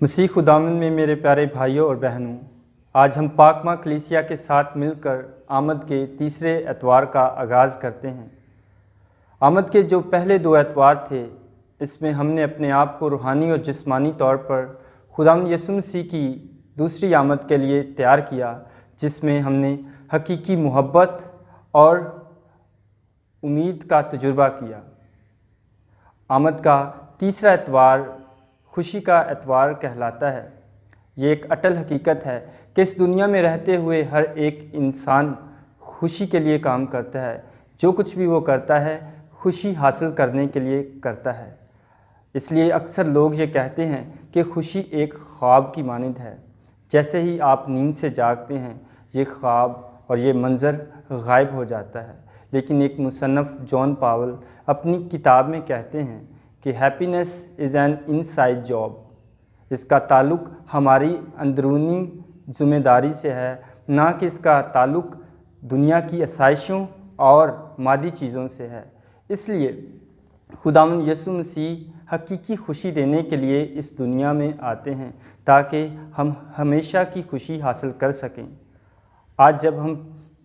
मसीह खुदावंद में मेरे प्यारे भाइयों और बहनों, आज हम पाक माँ कलीसिया के साथ मिलकर आमद के तीसरे एतवार का आगाज़ करते हैं। आमद के जो पहले दो एतवार थे, इसमें हमने अपने आप को रूहानी और जिस्मानी तौर पर खुदावंद यीशु मसीह की दूसरी आमद के लिए तैयार किया, जिसमें हमने हकीकी मोहब्बत और उम्मीद का तजुर्बा किया। आमद का तीसरा एतवार खुशी का एतवार कहलाता है। ये एक अटल हकीकत है कि इस दुनिया में रहते हुए हर एक इंसान खुशी के लिए काम करता है। जो कुछ भी वो करता है खुशी हासिल करने के लिए करता है। इसलिए अक्सर लोग ये कहते हैं कि खुशी एक ख्वाब की मानिंद है। जैसे ही आप नींद से जागते हैं, ये ख्वाब और ये मंज़र गायब हो जाता है। लेकिन एक मुसन्नफ़ जॉन पावल अपनी किताब में कहते हैं कि happiness is an inside job. इसका ताल्लुक़ हमारी अंदरूनी ज़िम्मेदारी से है, ना कि इसका ताल्लुक़ दुनिया की आसाइशों और मादी चीज़ों से है। इसलिए खुदावंद यीशु मसीह हकीकी खुशी देने के लिए इस दुनिया में आते हैं, ताकि हम हमेशा की खुशी हासिल कर सकें। आज जब हम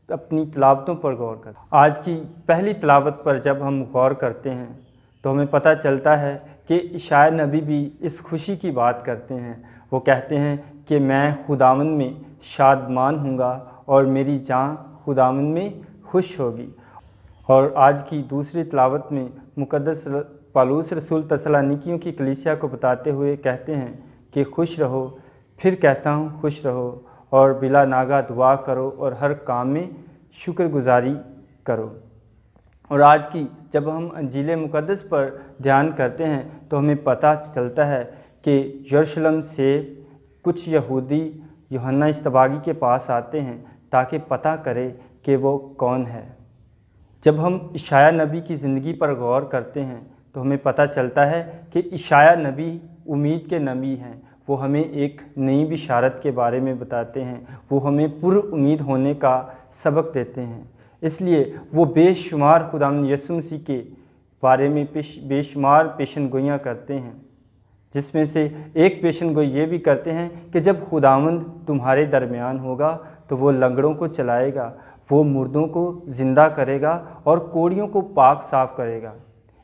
अपनी तिलावतों पर गौर करते हैं, आज की पहली तिलावत पर जब हम गौर करते हैं, तो हमें पता चलता है कि इशाया नबी भी इस खुशी की बात करते हैं। वो कहते हैं कि मैं खुदावंद में शादमान हूँगा और मेरी जान खुदावंद में खुश होगी। और आज की दूसरी तिलावत में मुक़द्दस पौलुस रसूल तसलानिकियों की कलीसिया को बताते हुए कहते हैं कि खुश रहो, फिर कहता हूँ खुश रहो, और बिला नागा दुआ करो और हर काम में शुक्रगुजारी करो। और आज की जब हम अंजील मुक़द्दस पर ध्यान करते हैं, तो हमें पता चलता है कि यरूशलेम से कुछ यहूदी यूहन्ना इस्तबागी के पास आते हैं ताकि पता करें कि वो कौन है। जब हम इशाया नबी की ज़िंदगी पर गौर करते हैं, तो हमें पता चलता है कि इशाया नबी उम्मीद के नबी हैं। वो हमें एक नई बिशारत के बारे में बताते हैं। वो हमें पुर उम्मीद होने का सबक देते हैं। इसलिए वो बेशुमार खुदावंद यीशु मसीह के बारे में बेशुमार पेशनगोइयाँ करते हैं, जिसमें से एक पेशनगोई ये भी करते हैं कि जब खुदावंद तुम्हारे दरमियान होगा तो वो लंगड़ों को चलाएगा, वो मुर्दों को ज़िंदा करेगा और कोड़ियों को पाक साफ़ करेगा।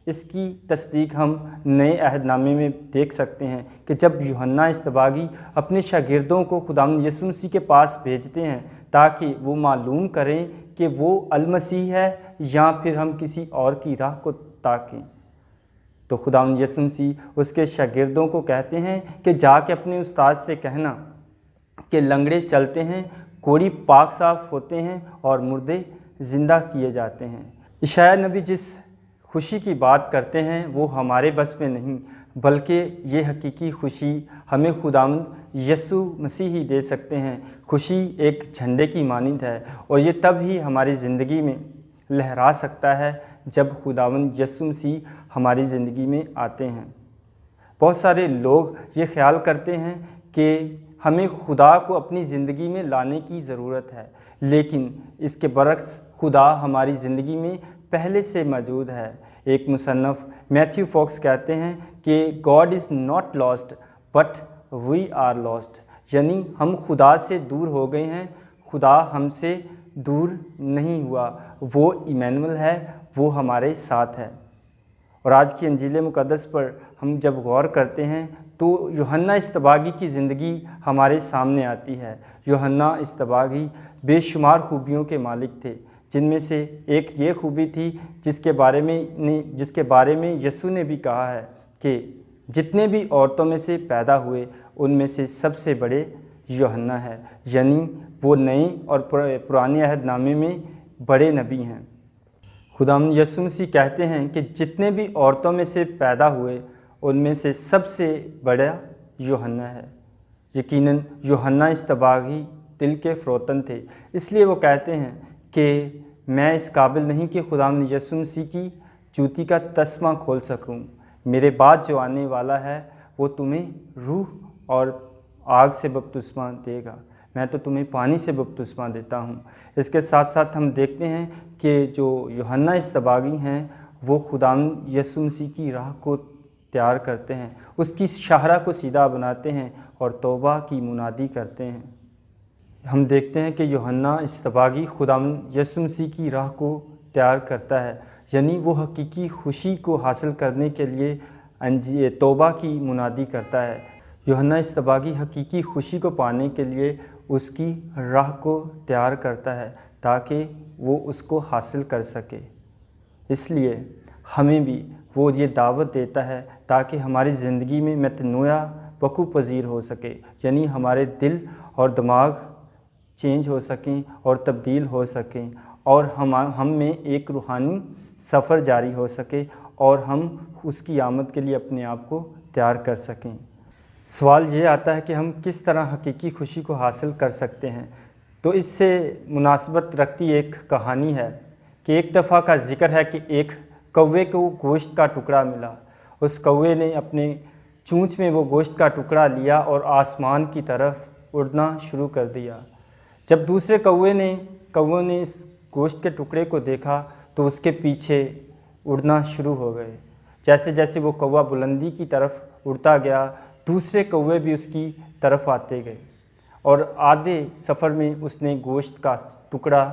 इसकी तस्दीक हम नए अहदनामे में देख सकते हैं कि जब यूहन्ना इस्तबागी अपने शागिर्दों को खुदावंद यीशु मसीह के पास भेजते हैं ताकि वो मालूम करें कि वो अल-मसीह है या फिर हम किसी और की राह को ताकें, तो खुदावंद यीशु मसीह उसके शागिर्दों को कहते हैं कि जाके अपने उस्ताद से कहना कि लंगड़े चलते हैं, कोड़ी पाक साफ़ होते हैं और मुर्दे ज़िंदा किए जाते हैं। इशाया नबी जिस खुशी की बात करते हैं वो हमारे बस में नहीं, बल्कि ये हकीकी खुशी हमें खुदावंद यीशु मसीह ही दे सकते हैं। खुशी एक झंडे की मानिंद है और ये तब ही हमारी ज़िंदगी में लहरा सकता है जब खुदावंद यीशु मसीह हमारी ज़िंदगी में आते हैं। बहुत सारे लोग ये ख्याल करते हैं कि हमें खुदा को अपनी ज़िंदगी में लाने की ज़रूरत है, लेकिन इसके बरक्स खुदा हमारी ज़िंदगी में पहले से मौजूद है। एक मुसन्नफ़ मैथ्यू फॉक्स कहते हैं कि God is not lost but we are lost, यानी हम खुदा से दूर हो गए हैं, खुदा हमसे दूर नहीं हुआ। वो इमैनुअल है, वो हमारे साथ है। और आज की अंजील मुक़द्दस पर हम जब गौर करते हैं तो यूहन्ना इस्तबागी की ज़िंदगी हमारे सामने आती है। यूहन्ना इस्तबागी बेशुमार खूबियों के मालिक थे, जिनमें से एक ये खूबी थी जिसके बारे में यीशु ने भी कहा है कि जितने भी औरतों में से पैदा हुए उनमें से सबसे बड़े यूहन्ना है, यानी वो नए और पुराने अहदनामे में बड़े नबी हैं। खुदावंद यीशु मसीह कहते हैं कि जितने भी औरतों में से पैदा हुए उनमें से सबसे बड़ा यूहन्ना है। यकीनन यूहन्ना इस्तबागी दिल के फ़रोतन थे, इसलिए वो कहते हैं कि मैं इस काबिल नहीं कि खुदावंद यीशु मसीह की जूती का तस्मा खोल सकूं। मेरे बाद जो आने वाला है वो तुम्हें रूह और आग से बपतिस्मा देगा, मैं तो तुम्हें पानी से बपतिस्मा देता हूँ। इसके साथ साथ हम देखते हैं कि जो यूहन्ना इस्तबागी हैं वो खुदावंद यीशु मसीह की राह को तैयार करते हैं, उसकी शाहरा को सीधा बनाते हैं اور توبہ کی منادی کرتے ہیں۔ ہم دیکھتے ہیں کہ یوحنا اصطباغی خداوند یسوع مسیح کی راہ کو تیار کرتا ہے، یعنی وہ حقیقی خوشی کو حاصل کرنے کے لیے توبہ کی منادی کرتا ہے۔ یوحنا اصطباغی حقیقی خوشی کو پانے کے لیے اس کی راہ کو تیار کرتا ہے تاکہ وہ اس کو حاصل کر سکے۔ اس لیے ہمیں بھی وہ یہ دعوت دیتا ہے تاکہ ہماری زندگی میں میتنویا وقوع پذیر ہو سکے، یعنی ہمارے دل اور دماغ چینج ہو سکیں اور تبدیل ہو سکیں، اور ہم میں ایک روحانی سفر جاری ہو سکے اور ہم اس کی آمد کے لیے اپنے آپ کو تیار کر سکیں۔ سوال یہ آتا ہے کہ ہم کس طرح حقیقی خوشی کو حاصل کر سکتے ہیں؟ تو اس سے مناسبت رکھتی ایک کہانی ہے کہ ایک دفعہ کا ذکر ہے کہ ایک کوے کو گوشت کا ٹکڑا ملا۔ اس کوے نے اپنے چونچ میں وہ گوشت کا ٹکڑا لیا اور آسمان کی طرف اڑنا شروع کر دیا۔ جب دوسرے کوے نے اس گوشت کے ٹکڑے کو دیکھا تو اس کے پیچھے اڑنا شروع ہو گئے۔ جیسے جیسے وہ کوا بلندی کی طرف اڑتا گیا، دوسرے کوے بھی اس کی طرف آتے گئے، اور آدھے سفر میں اس نے گوشت کا ٹکڑا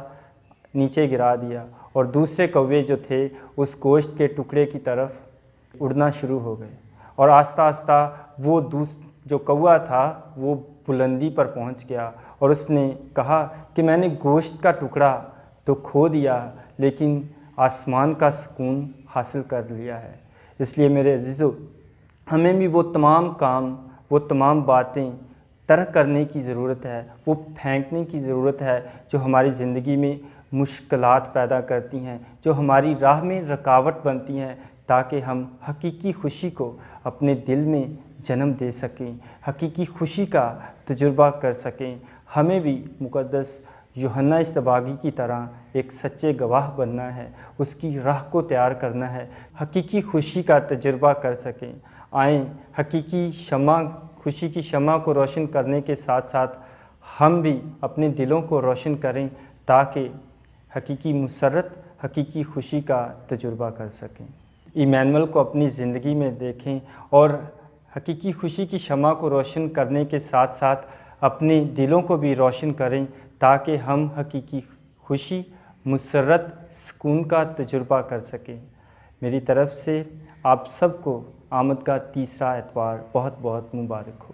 نیچے گرا دیا، اور دوسرے کوے جو تھے اس گوشت کے ٹکڑے کی طرف اڑنا شروع ہو گئے، اور آہستہ آہستہ وہ جو کوا تھا وہ بلندی پر پہنچ گیا، اور اس نے کہا کہ میں نے گوشت کا ٹکڑا تو کھو دیا لیکن آسمان کا سکون حاصل کر لیا ہے۔ اس لیے میرے عزیزو، ہمیں بھی وہ تمام کام، وہ تمام باتیں ترک کرنے کی ضرورت ہے، وہ پھینکنے کی ضرورت ہے جو ہماری زندگی میں مشکلات پیدا کرتی ہیں، جو ہماری راہ میں رکاوٹ بنتی ہیں، تاکہ ہم حقیقی خوشی کو اپنے دل میں جنم دے سکیں، حقیقی خوشی کا تجربہ کر سکیں۔ ہمیں بھی مقدس یوحنا اصطباغی کی طرح ایک سچے گواہ بننا ہے، اس کی راہ کو تیار کرنا ہے، حقیقی خوشی کا تجربہ کر سکیں۔ آئیں حقیقی خوشی کی شمع کو روشن کرنے کے ساتھ ساتھ ہم بھی اپنے دلوں کو روشن کریں تاکہ حقیقی مسرت، حقیقی خوشی کا تجربہ کر سکیں۔ ایمینول کو اپنی زندگی میں دیکھیں اور حقیقی خوشی کی شمع کو روشن کرنے کے ساتھ ساتھ اپنے دلوں کو بھی روشن کریں تاکہ ہم حقیقی خوشی، مسرت، سکون کا تجربہ کر سکیں۔ میری طرف سے آپ سب کو آمد کا تیسرا اتوار بہت بہت مبارک ہو۔